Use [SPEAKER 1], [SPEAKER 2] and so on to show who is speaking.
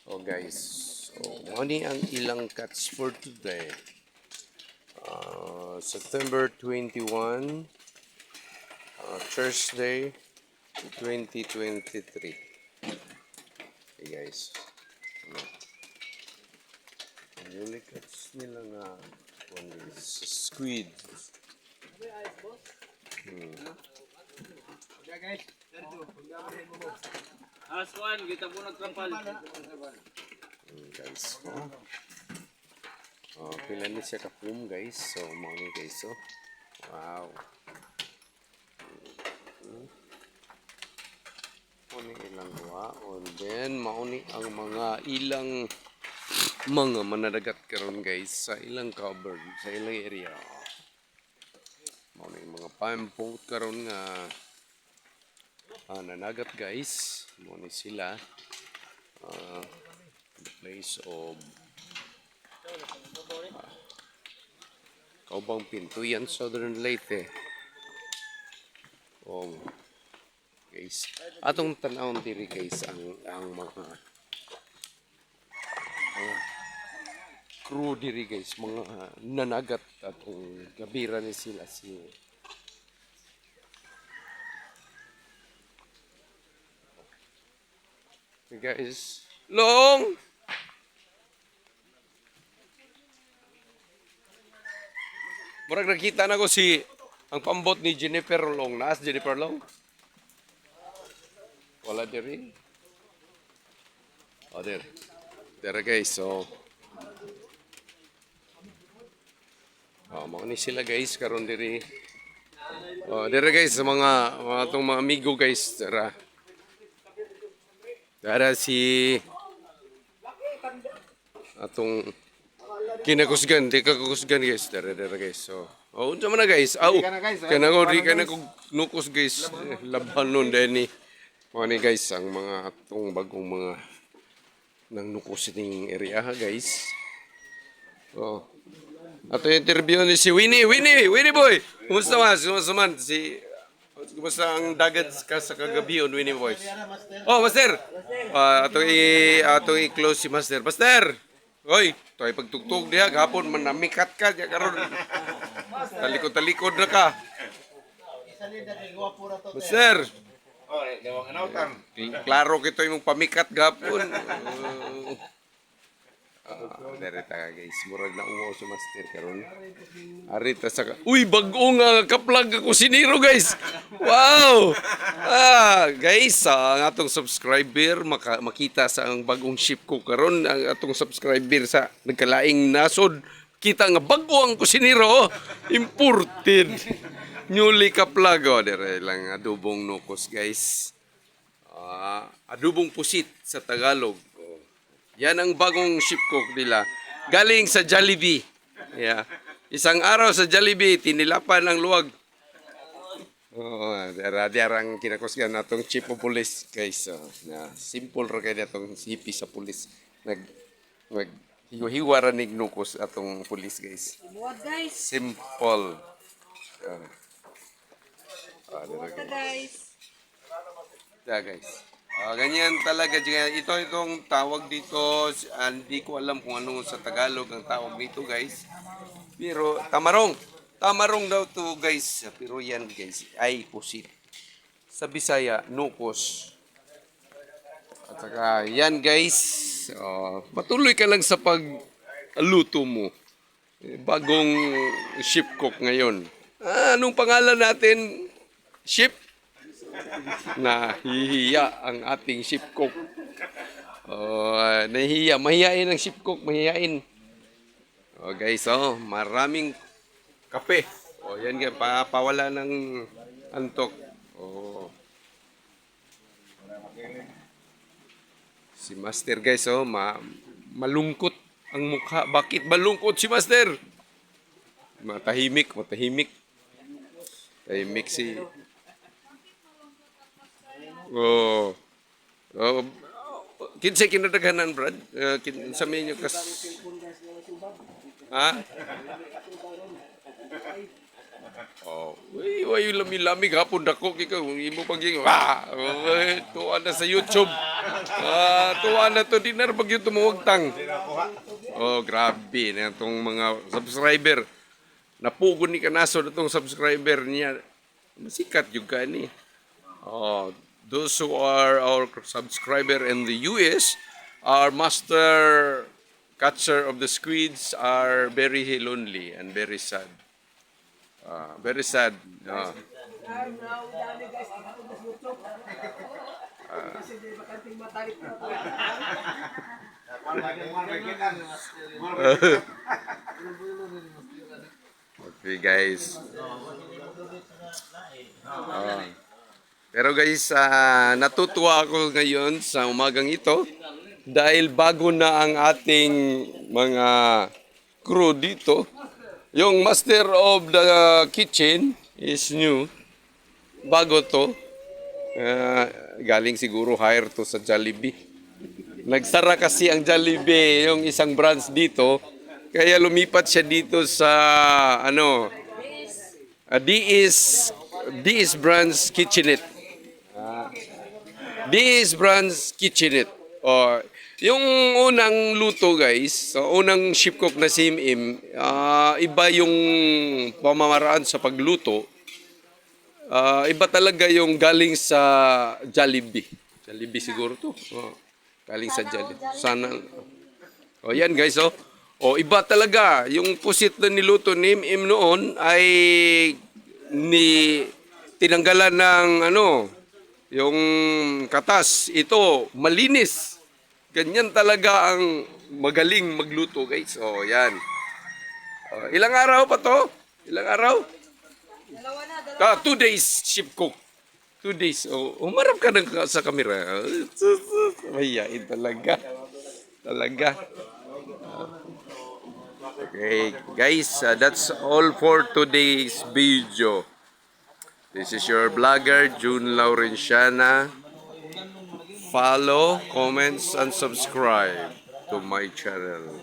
[SPEAKER 1] Oh guys, so money ang ilang cuts for today. September 21, Thursday, 2023. Okay guys. Ang ilang cuts nila nga squid.
[SPEAKER 2] Aswan, kita po nagtrampal.
[SPEAKER 1] Guys, pila ni siya ka-foam guys. So, mga guys, oh. Wow. Mauni ilang waon. Then, mauni ang mga ilang mga manadagat karon guys sa ilang cover, sa ilang area. Mauni mga pampo karon nga nanagat guys. Mauni sila. The place of Kaubang Pintuyan, Southern Leyte. Guys, atong tanawon diri guys ang mga crew diri guys, mga nanagat atong gabira ni sila si guys. Long! Murag nakita na ko ang pambot ni Jennifer Long. Naas Jennifer Long? Wala diri. Oh, there. There guys, so mga ni sila guys karon diri. There guys, mga atong mga amigo guys, Dara si atong kinakusgan, di kakusgan guys, dara guys. So, unsa man na guys? Kana ko nukos guys, laban nun din ni. Mga ni guys, ang mga atong bagong mga nang nukos ning area guys. Ato interview ni si Winnie boy. Kumusta mas? Kumusta man Kumusta ang dagat ka sa kagabi on Winnie boys? Oh, master. Ato i-close si master. Master. Hoy, toy pagtugtog diha gapon man namikat ka diha karon. Talikod na ka. Master.
[SPEAKER 3] Dewang anautan.
[SPEAKER 1] Klaro kito imong pamikat gapon. Dari ta guys, murag na uwo si master karon. Arita sa uy, bag-o nga kaplag ako siniro guys. Wow! Guys, ang atong subscriber makita sa ang bagong ship ko karon, ang atong subscriber sa nagkalaing nasod, kita nga bag-o ang kusiniro, imported. Newly kaplag dire lang adubong nukos guys. Adubong pusit sa Tagalog. Yan ang bagong ship cook nila. Galing sa Jollibee. Yeah. Isang araw sa Jollibee, tinilapan ang luwag. Darang kinakusgan natong chief of police, guys. Simple ra kay natong hipi sa police. Hiwa-hiwa nig nukos atong police, guys. Simple. Guys. Ganyan talaga. Itong tawag dito, hindi ko alam kung ano sa Tagalog ang tawag dito guys. Pero tamarong. Tamarong daw to guys. Pero yan guys, ay pusit. Sa Bisaya, nukos. At saka yan guys, patuloy ka lang sa pagluto mo. Bagong ship cook ngayon. Anong pangalan natin? Ship? Nahihiya ang ating ship cook. Nahihiya. Mahihain ang ship cook. Mahihain. Guys, maraming kape. Yan nga. Pawala ng antok. Si Master guys, malungkot ang mukha. Bakit malungkot si Master? Matahimik. Tahimik si... Kinsa kinadaghanan Brad? Sa menyo kas Uy, lami-lami hapon dako ikaw imo paging tuwa na sa YouTube. Tuwa na to, di na rin bagyo tumuwagtang. Oh, grabe na itong mga subscriber. Napugod ni Kanaso na itong subscriber niya. Masikat juga ni. Oh, those who are our subscriber in the US, our master catcher of the squids are very lonely and very sad. Very sad. Okay guys. Pero guys, natutuwa ako ngayon sa umagang ito dahil bago na ang ating mga crew dito. Yung master of the kitchen is new. Bago to. Galing siguro hire to sa Jollibee. Nagsara kasi ang Jollibee, yung isang branch dito. Kaya lumipat siya dito sa D.S. Branch Kitchenette. D.S. Branch Kitchenette. Yung unang luto guys, unang chef cook na si Im, iba yung pamamaraan sa pagluto. Iba talaga yung galing sa Jollibee. Jollibee siguro to. Galing sa Jollibee. Sana. Yan guys, iba talaga. Yung pusit na niluto ni Im noon ay tinanggalan ng yung katas. Ito, malinis. Ganyan talaga ang magaling magluto, guys. Yan. Ilang araw pa to? Ilang araw? 2 days, chef cook. 2 days. Umarap ka sa camera. Mahihain talaga. Talaga. Okay, guys. That's all for today's video. This is your vlogger, June Laurenciana. Follow, comments, and subscribe to my channel.